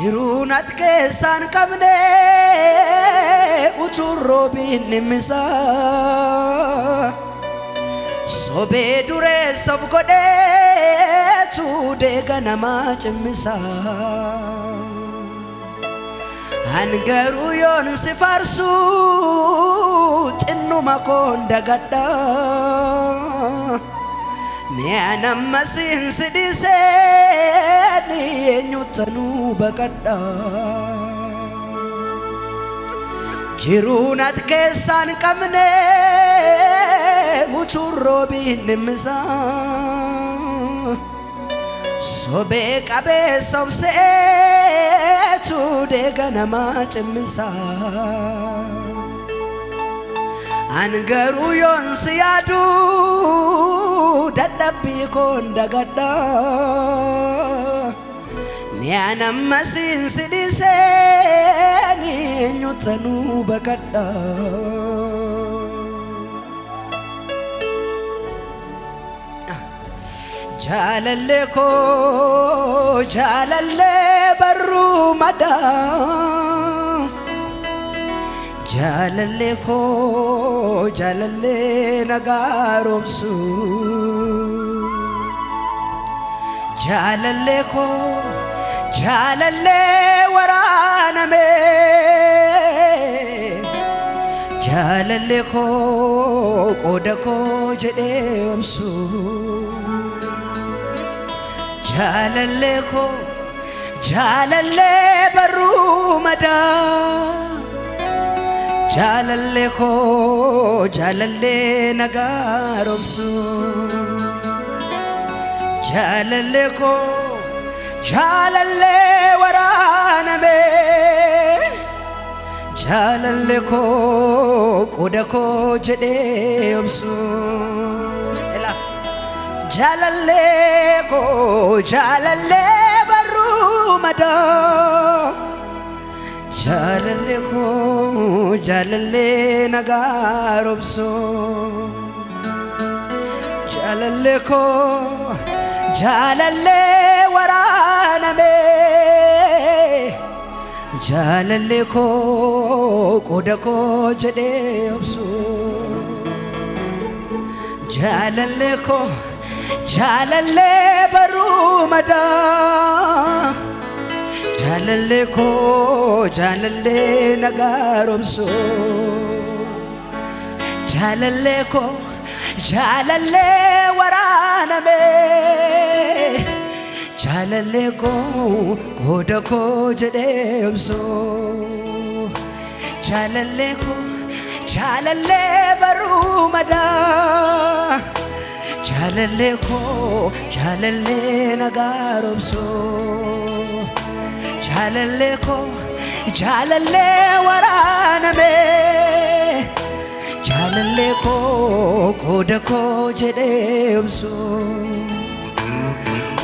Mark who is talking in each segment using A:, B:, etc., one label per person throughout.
A: Jiruunat keessaan qabne utuu roobiin nimisa sobee dureessaaf godheetu deega namaa cimmisa. An garuu yoon si faarsu xinnuma koon dagadha. Mi'a nama siin si dhiiseen eenyuutanuu baqadha. Jiruunat keessaan qabne utuu roobiin nimisa sobee qabeessa of se'eetu deega namaa cimmisa. An garuu yoon si yaadu dadhabbii koon dagadha. Mi'a nama siin si dhiiseen eenyuutanuu baqadha. Jaalallee koo jaalallee barruu madaa. Jaalallee koo jaalallee nagaa roobsu. Jaalallee koo jaalallee waraaname. Jaalallee koo qooda koo jedhee obsu. Jaalallee koo jaalallee barruu madaa. Jaalallee koo jaalallee nagaa roobsu. Jaalallee koo jaalallee waraaname. Jaalallee koo qooda koo jedhee obsu. Jaalallee koo jaalallee barruu madaa. Jaalallee koo jaalallee nagaa roobsu. Jaalallee koo jaalallee waraaname. Jaalallee koo qooda koo jedhee obsu. Jaalallee koo jaalallee barruu madaa. Jaalallee koo jaalallee nagaa roobsu. Jaalallee koo jaalallee waraaname. Jaalallee koo qooda koo jedhee obsu. Jaalallee koo jaalallee barruu madaa. Jaalallee koo jaalallee nagaa roobsu. Jaalallee koo jaalallee waraaname. Jaalallee koo qooda koo jedhee obsu.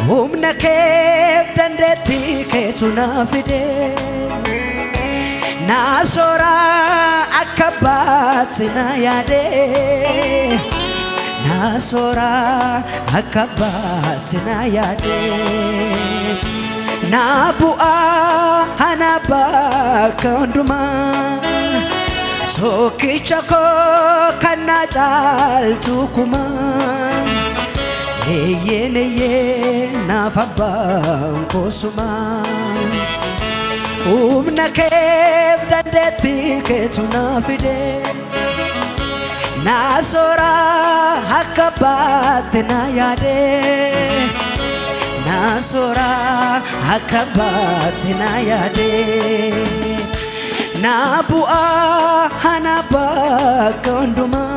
A: Humna keef dandeettii keetu naa fide. Naa sooraa akka baatti na yaade. Naa sooraa akka baatti na yaade. Naa bu'aa ana bakka hundumaa. Tokkicha koo kan na caaltu kumaa. Eeyyeen eeyyeen naaf abbaan koosumaa. Humna keef dandeettii keetu naa fide. Naa sooraa akka baatti na yaade. Naa sooraa akka baatti na yaade. Naa bu'aa ana bakka hundumaa.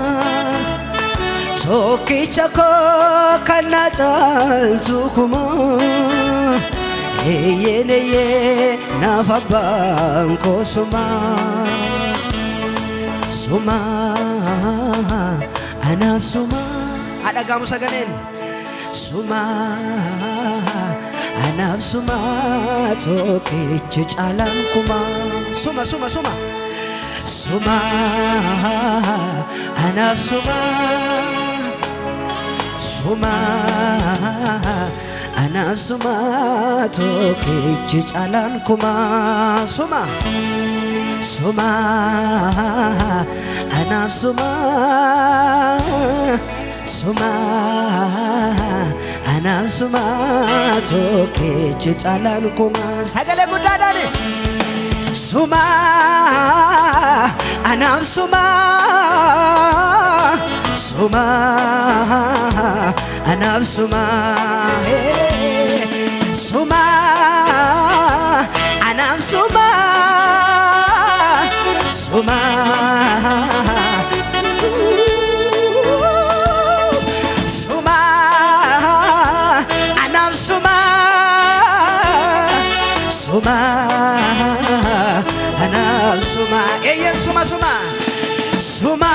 A: Tokkicha koo kan na caaltu kumaa. Eeyyeen eeyyeen naaf abbaan koosumaa. Sumaa anaaf sumaa. Adhagaamu sagaleen. Sumaa anaaf sumaa tokkichi caalaan kumaa. Suma suma suma. Sumaa anaaf sumaa. Sumaa Anasuma tokkichi caalaan kuma suma suma anasuma suma anasuma tokkichi caalaan kuma sagalee guddaadhaan suma anasuma suma anasuma suma anasuma suma suma anasuma suma anasuma eyen suma suma suma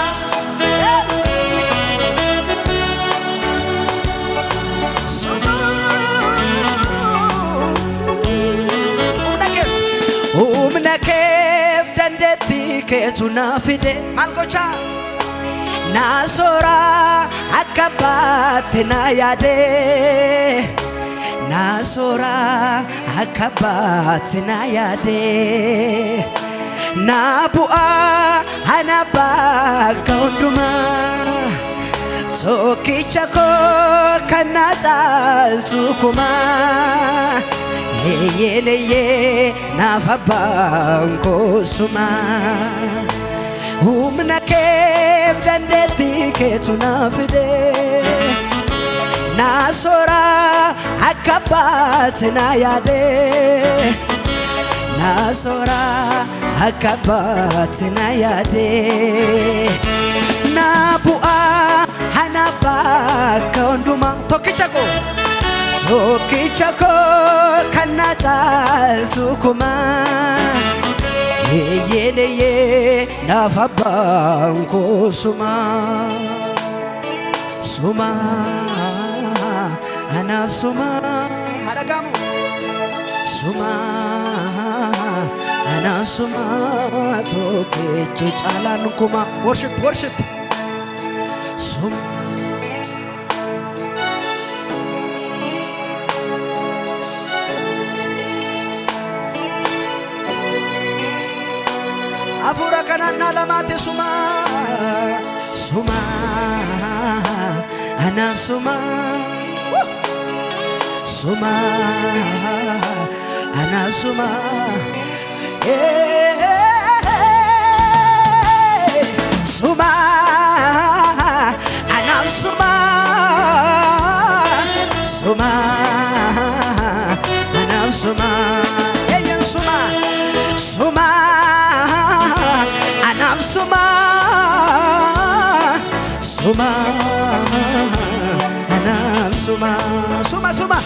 A: Umnakef dandetti keetu naafide malgocha naasora akka baatte na yaade naasora akka baatte na yaade na bu'aa ana bakka hundumaa tokkicha koo kan na caaltu kumaa Yeye nafa banko suma humna keef dandetti keetu naafide naasora akka baatte na yaade naasora akka baatte na yaade na bu'aa ana bakka hundumaa tokkicha koo kan na caaltu kumaa yeye nafa banko suma suma anaf suma haragamu suma anaf suma tokkicha caalaan kuma worship suma Afura kanana lamate suma suma anaf suma suma anaf suma suma anaf suma suma anaf suma eyen suma suma anaf suma suma anaf suma suma